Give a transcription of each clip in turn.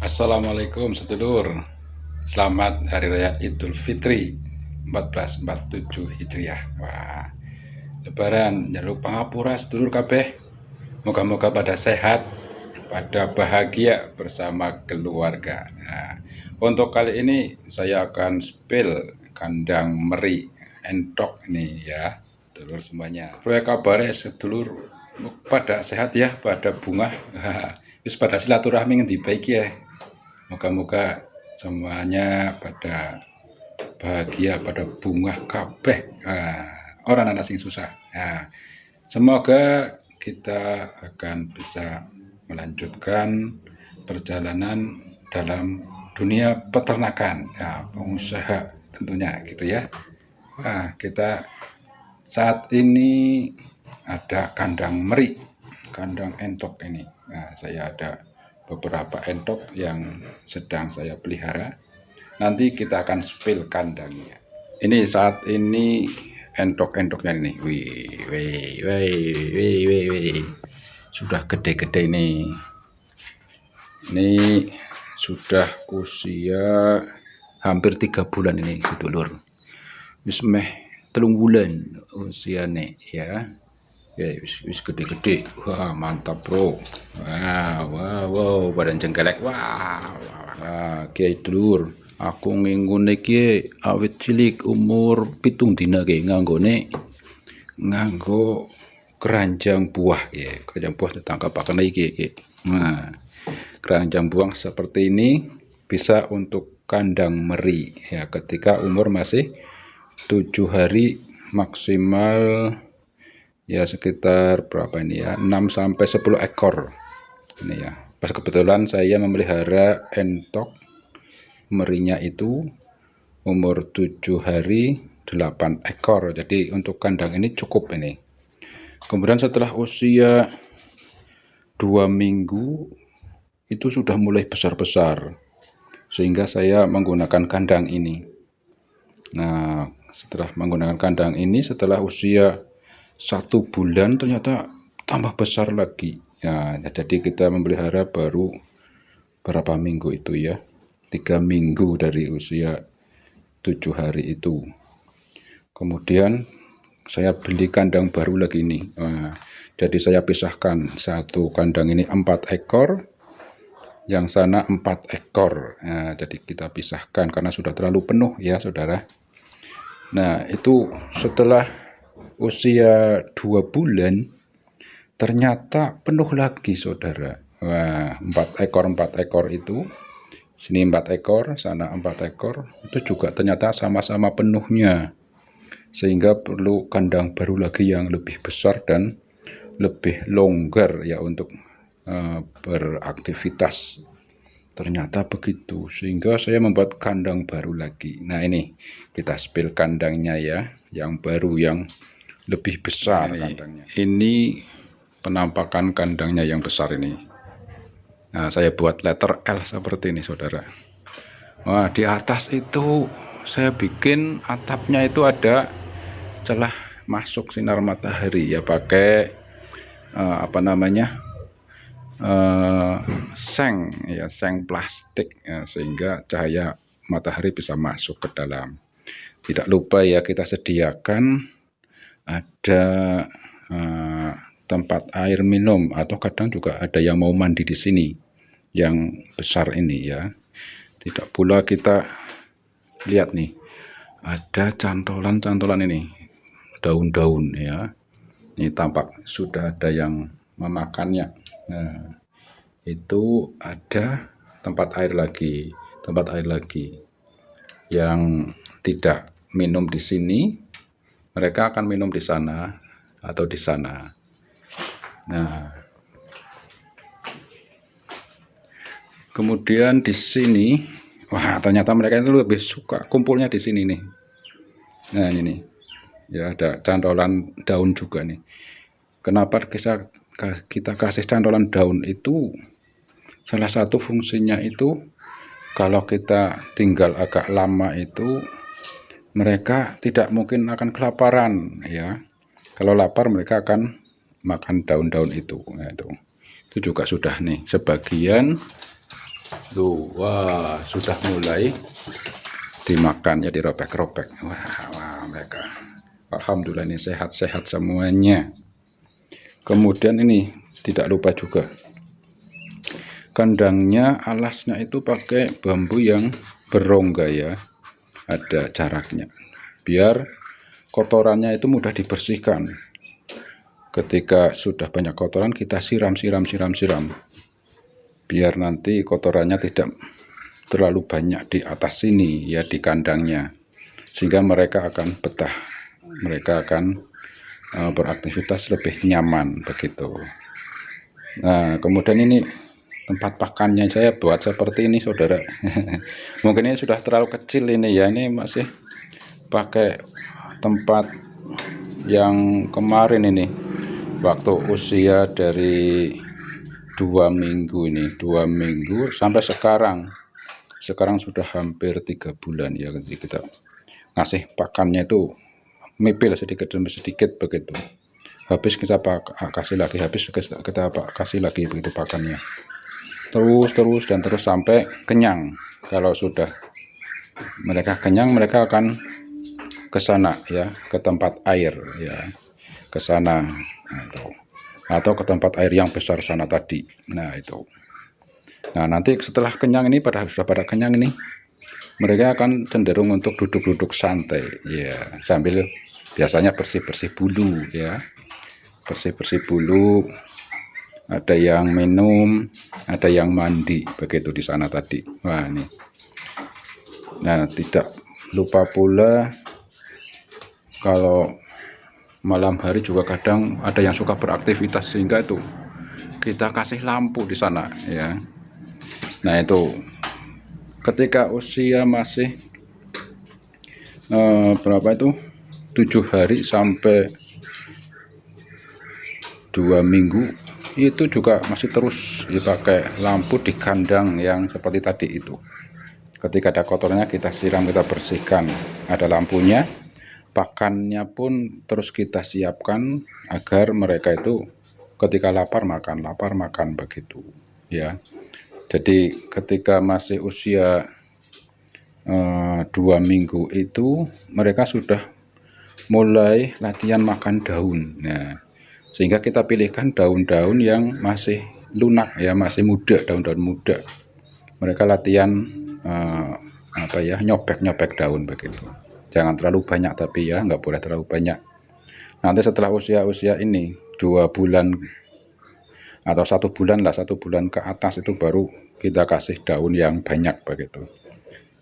Assalamualaikum sedulur. Selamat Hari Raya Idul Fitri 1447 Hijriah. Wah, Lebaran jangan lupa ngapura sedulur kabeh. Moga-moga pada sehat, pada bahagia bersama keluarga. Nah, untuk kali ini saya akan spill kandang meri entok ini ya, sedulur semuanya. Proyek kabar sedulur pada sehat ya, pada bunga. Terus pada silaturahmi ngendi baik ya. Moga-moga semuanya pada bahagia, pada bunga kabeh. Orang anak sing susah. Semoga kita akan bisa melanjutkan perjalanan dalam dunia peternakan, pengusaha tentunya gitu ya. Kita saat ini ada kandang meri, kandang entok ini. Saya ada beberapa entok yang sedang saya pelihara. Nanti kita akan spill kandangnya. Ini saat ini entok-entoknya ini. Wih. Sudah gede-gede nih. Ini sudah usia hampir 3 bulan ini sedulur. Wis meh 3 bulan usianya ya. Wis gede-gede. Wah, mantap bro. Wow, badan jengkelek. Wah, kiai dulur, aku ngene iki awit cilik umur 7 dina ki nganggo keranjang buah ya. Keranjang buah ditangkapaken iki. Nah, keranjang buah seperti ini bisa untuk kandang meri ya, ketika umur masih 7 hari maksimal ya, sekitar berapa ini ya, 6 sampai 10 ekor ini ya. Pas kebetulan saya memelihara entok merinya itu umur 7 hari 8 ekor, jadi untuk kandang ini cukup ini. Kemudian setelah usia 2 minggu itu sudah mulai besar-besar, sehingga saya menggunakan kandang ini. Nah, setelah menggunakan kandang ini, setelah usia 1 bulan ternyata tambah besar lagi ya. Jadi kita memelihara baru berapa minggu itu ya, 3 minggu dari usia 7 hari itu. Kemudian saya beli kandang baru lagi nih. Jadi saya pisahkan, satu kandang ini 4 ekor, yang sana 4 ekor. Jadi kita pisahkan karena sudah terlalu penuh ya saudara. Nah, itu setelah usia 2 bulan ternyata penuh lagi saudara. Wah, 4 ekor itu, sini 4 ekor, sana 4 ekor, itu juga ternyata sama-sama penuhnya, sehingga perlu kandang baru lagi yang lebih besar dan lebih longgar ya untuk beraktivitas. Ternyata begitu, sehingga saya membuat kandang baru lagi. Nah, ini kita spill kandangnya ya, yang baru, yang lebih besar kandangnya. Ini penampakan kandangnya yang besar ini. Nah, saya buat letter L seperti ini saudara. Wah, di atas itu saya bikin atapnya itu ada celah masuk sinar matahari ya, pakai seng plastik ya, sehingga cahaya matahari bisa masuk ke dalam. Tidak lupa ya, kita sediakan ada tempat air minum, atau kadang juga ada yang mau mandi di sini yang besar ini ya. Tidak pula kita lihat nih, ada cantolan ini, daun-daun ya. Ini tampak sudah ada yang memakannya. Nah, itu ada tempat air lagi yang tidak minum di sini, mereka akan minum di sana atau di sana. Nah, kemudian di sini, wah, ternyata mereka itu lebih suka kumpulnya di sini nih. Nah, ini ya, ada cantolan daun juga nih. Kenapa kita kasih cantolan daun itu? Salah satu fungsinya itu, kalau kita tinggal agak lama itu, mereka tidak mungkin akan kelaparan ya. Kalau lapar mereka akan makan daun-daun itu. Nah, itu juga sudah nih sebagian Tuh, wah, sudah mulai dimakan ya, dirobek-robek. Wah, mereka alhamdulillah ini sehat-sehat semuanya. Kemudian ini tidak lupa juga kandangnya, alasnya itu pakai bambu yang berongga ya, ada jaraknya biar kotorannya itu mudah dibersihkan. Ketika sudah banyak kotoran kita siram biar nanti kotorannya tidak terlalu banyak di atas sini ya, di kandangnya, sehingga mereka akan betah, mereka akan beraktivitas lebih nyaman begitu. Nah, kemudian ini tempat pakannya saya buat seperti ini saudara. Mungkin ini sudah terlalu kecil ini ya, ini masih pakai tempat yang kemarin ini waktu usia dari 2 minggu ini, 2 minggu sampai sekarang sudah hampir 3 bulan ya. Kita ngasih pakannya itu mipil sedikit demi sedikit begitu, habis kita kasih lagi, habis kita kasih lagi begitu pakannya, terus sampai kenyang. Kalau sudah mereka kenyang, mereka akan ke sana ya, ke tempat air ya, ke sana atau ke tempat air yang besar sana tadi. Nah itu, nah nanti setelah kenyang ini, sudah pada kenyang ini, mereka akan cenderung untuk duduk-duduk santai ya, sambil biasanya bersih-bersih bulu ya, bersih-bersih bulu. Ada yang minum, ada yang mandi begitu di sana tadi. Wah ini, nah tidak lupa pula kalau malam hari juga kadang ada yang suka beraktivitas, sehingga itu kita kasih lampu di sana ya. Nah itu ketika usia masih berapa itu, 7 hari sampai 2 minggu itu juga masih terus dipakai lampu di kandang yang seperti tadi itu. Ketika ada kotornya kita siram, kita bersihkan, ada lampunya. Pakannya pun terus kita siapkan agar mereka itu ketika lapar makan begitu ya. Jadi ketika masih usia 2 minggu itu mereka sudah mulai latihan makan daun. Nah, sehingga kita pilihkan daun-daun yang masih lunak ya, masih muda, daun-daun muda. Mereka latihan nyobek-nyobek daun begitu. Jangan terlalu banyak tapi ya, nggak boleh terlalu banyak. Nanti setelah usia ini 2 bulan atau 1 bulan lah, 1 bulan ke atas itu baru kita kasih daun yang banyak begitu.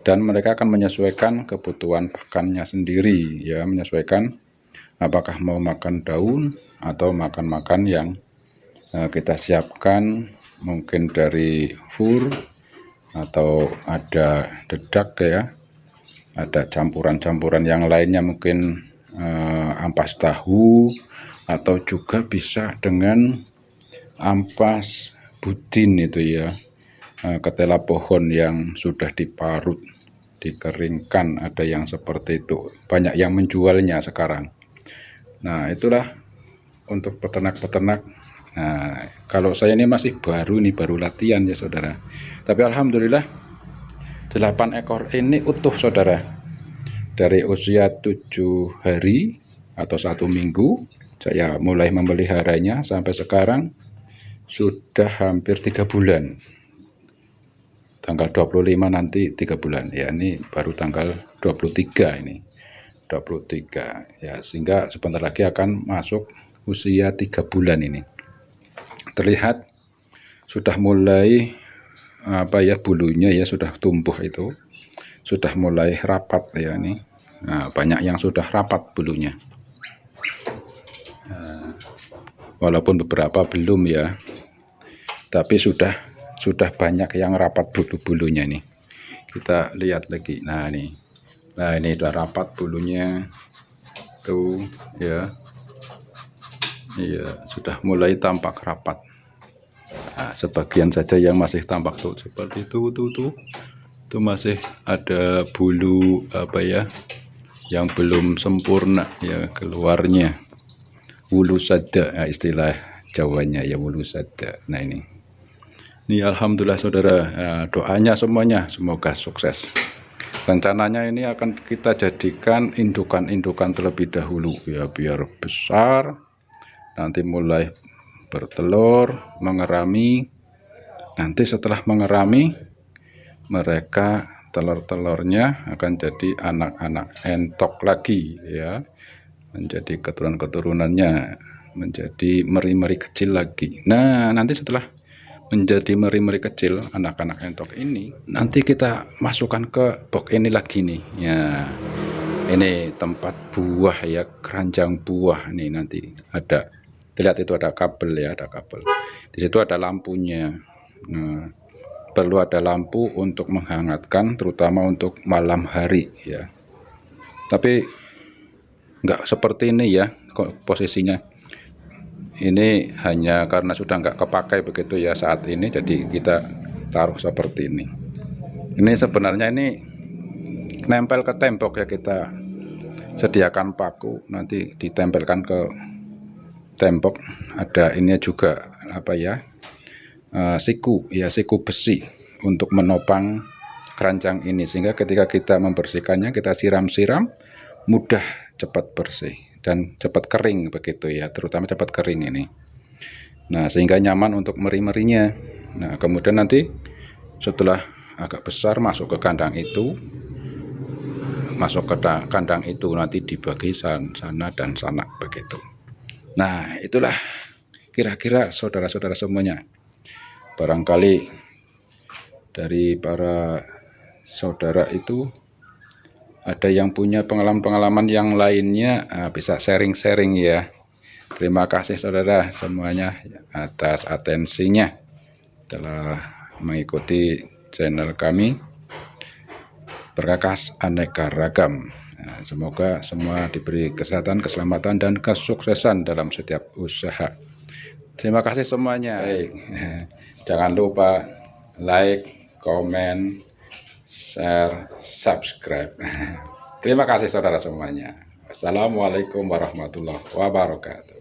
Dan mereka akan menyesuaikan kebutuhan pakannya sendiri ya, menyesuaikan apakah mau makan daun atau makan yang kita siapkan, mungkin dari fur atau ada dedak ya, ada campuran-campuran yang lainnya, mungkin ampas tahu, atau juga bisa dengan ampas budin itu ya, ketela pohon yang sudah diparut, dikeringkan, ada yang seperti itu, banyak yang menjualnya sekarang. Nah itulah untuk peternak-peternak. Nah kalau saya ini masih baru latihan ya saudara, tapi alhamdulillah 8 ekor ini utuh saudara, dari usia 7 hari atau 1 minggu saya mulai memeliharanya sampai sekarang sudah hampir 3 bulan. Tanggal 25 nanti 3 bulan ya, ini baru tanggal 23 ini, 23 ya, sehingga sebentar lagi akan masuk usia 3 bulan ini. Terlihat sudah mulai bulunya ya sudah tumbuh, itu sudah mulai rapat ya ini. Nah, banyak yang sudah rapat bulunya, walaupun beberapa belum ya, tapi sudah banyak yang rapat bulu-bulunya nih. Kita lihat lagi. Nah ini udah rapat bulunya tuh ya. Iya, sudah mulai tampak rapat. Nah, sebagian saja yang masih tampak tuh seperti itu tuh masih ada bulu yang belum sempurna ya keluarnya, wulu sada, istilah Jawanya ya, wulu sada. Nah ini Nih alhamdulillah saudara, doanya semuanya semoga sukses. Rencananya ini akan kita jadikan indukan-indukan terlebih dahulu ya, biar besar, nanti mulai bertelur, mengerami. Nanti setelah mengerami, mereka telur-telurnya akan jadi anak-anak entok lagi ya, menjadi keturunan-keturunannya, menjadi meri-meri kecil lagi. Nah, nanti setelah menjadi meri-meri kecil anak-anak entok ini, nanti kita masukkan ke box ini lagi nih ya. Ini tempat buah ya, keranjang buah nih. Nanti ada, lihat itu ada kabel ya, ada kabel di situ, ada lampunya. Nah, perlu ada lampu untuk menghangatkan, terutama untuk malam hari ya. Tapi nggak seperti ini ya kok posisinya. Ini hanya karena sudah nggak kepakai begitu ya saat ini, jadi kita taruh seperti ini. Ini sebenarnya ini nempel ke tembok ya, kita sediakan paku, nanti ditempelkan ke tembok. Ada ini juga apa ya, siku ya, siku besi untuk menopang keranjang ini, sehingga ketika kita membersihkannya, kita siram-siram, mudah cepat bersih dan cepat kering begitu ya, terutama cepat kering ini. Nah, sehingga nyaman untuk meri-merinya. Nah, kemudian nanti setelah agak besar masuk ke kandang itu, nanti dibagi sana dan sana begitu. Nah, itulah kira-kira saudara-saudara semuanya. Barangkali dari para saudara itu ada yang punya pengalaman-pengalaman yang lainnya, bisa sharing-sharing ya. Terima kasih saudara semuanya atas atensinya telah mengikuti channel kami Berkakas Aneka Ragam. Semoga semua diberi kesehatan, keselamatan, dan kesuksesan dalam setiap usaha. Terima kasih semuanya. Jangan lupa like, komen, share, subscribe. Terima kasih saudara semuanya. Assalamualaikum warahmatullahi wabarakatuh.